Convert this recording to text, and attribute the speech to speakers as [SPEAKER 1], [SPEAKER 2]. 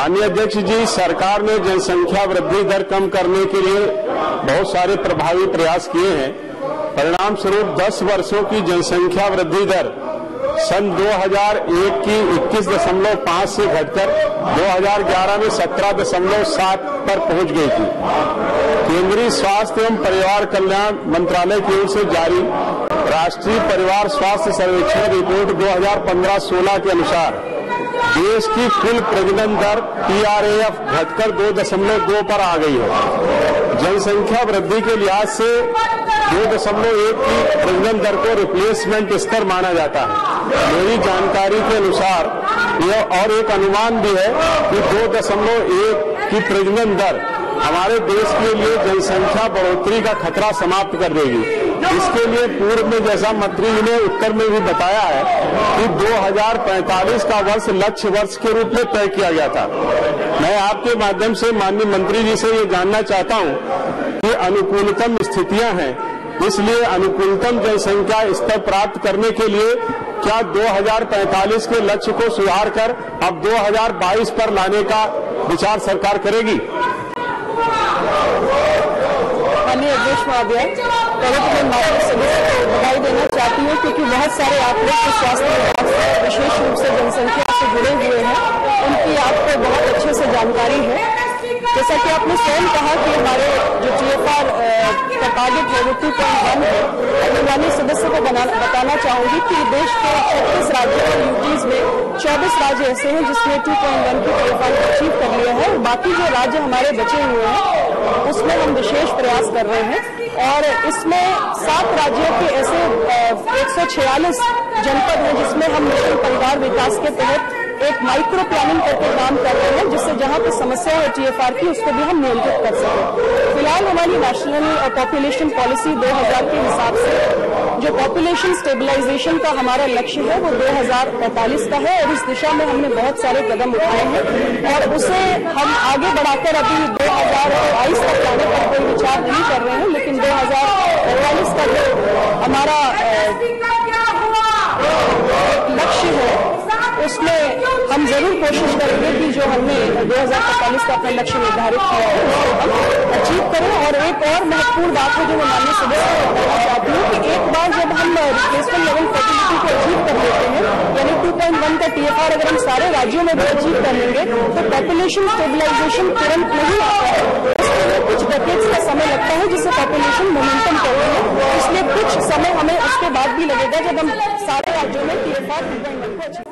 [SPEAKER 1] माननीय अध्यक्ष जी, सरकार ने जनसंख्या वृद्धि दर कम करने के लिए बहुत सारे प्रभावी प्रयास किए हैं। परिणाम स्वरूप 10 वर्षों की जनसंख्या वृद्धि दर सन 2001 की 21.5 से घटकर 2011 में 17.7 पर पहुंच गई थी। केंद्रीय स्वास्थ्य एवं परिवार कल्याण मंत्रालय की ओर से जारी राष्ट्रीय परिवार स्वास्थ्य सर्वेक्षण रिपोर्ट 2015-16 के अनुसार देश की कुल प्रजनन दर TRAF घटकर 2.2 पर आ गई है। जनसंख्या वृद्धि के लिहाज से 2.1 की प्रजनन दर को रिप्लेसमेंट स्तर माना जाता है। मेरी जानकारी के अनुसार यह और एक अनुमान भी है कि 2.1 की प्रजनन दर हमारे देश के लिए जनसंख्या बढ़ोतरी का खतरा समाप्त कर देगी। इसके लिए पूर्व में जैसा मंत्री जी ने उत्तर में भी बताया है कि 2045 का वर्ष लक्ष्य वर्ष के रूप में तय किया गया था। मैं आपके माध्यम से माननीय मंत्री जी से ये जानना चाहता हूं कि अनुकूलतम स्थितियां हैं, इसलिए अनुकूलतम जनसंख्या स्तर प्राप्त करने के लिए क्या 2045 के लक्ष्य को सुधार कर अब 2022 पर लाने का विचार सरकार करेगी?
[SPEAKER 2] माननीय अध्यक्ष महोदय, पहले तो मैं माननीय सदस्य को बधाई देना चाहती हूँ क्योंकि बहुत सारे आप लोग जो स्वास्थ्य विभाग से विशेष रूप से जनसंख्या से जुड़े हुए हैं, उनकी आपको बहुत अच्छे से जानकारी है। जैसा कि आपने स्वयं कहा कि हमारे जो TFR का टारगेट है वो 2.1 है। मैं माननीय सदस्य को बताना चाहूंगी कि देश के 36 राज्यों और यूटीज में 24 राज्य ऐसे हैं जिसने 2.1 की TFR को अचीव कर लिया है। बाकी जो राज्य हमारे बचे हुए हैं उसमें हम विशेष प्रयास कर रहे हैं और इसमें 7 राज्यों के ऐसे 146 जनपद हैं जिसमें हम मिशन परिवार विकास के तहत एक माइक्रो प्लानिंग करके काम कर रहे हैं, जिससे जहां पर समस्या है TFR की उसको भी हम नियंत्रित कर सकें। फिलहाल हमारी नेशनल पॉपुलेशन पॉलिसी 2000 के हिसाब से जो पॉपुलेशन स्टेबलाइजेशन का हमारा लक्ष्य है वो 2045 का है और इस दिशा में हमने बहुत सारे कदम उठाए हैं और उसे हम आगे बढ़ाकर अभी 2022 तक लाने पर कोई विचार नहीं कर रहे हैं, लेकिन 2045 का जो हमारा लक्ष्य है उसमें हम जरूर कोशिश करेंगे कि जो हमने 2045 का अपना लक्ष्य निर्धारित किया है उसको हम अचीव करें। और एक और महत्वपूर्ण बात है जो मैं माननीय सदस्य को बताना चाहती हूँ कि एक बार जब हम रिप्लेसमेंट लेवल फर्टिलिटी को अचीव कर लेते हैं, यानी 2.1 का TFR अगर हम सारे राज्यों में भी अचीव कर लेंगे तो पॉपुलेशन स्टेबलाइजेशन तुरंत नहीं आता है, उसके लिए कुछ डेकेड्स का समय लगता है जिससे पॉपुलेशन मोमेंटम कहते हैं। इसलिए कुछ समय हमें उसके बाद भी लगेगा जब हम सारे राज्यों में TFR 2.1 को अचीव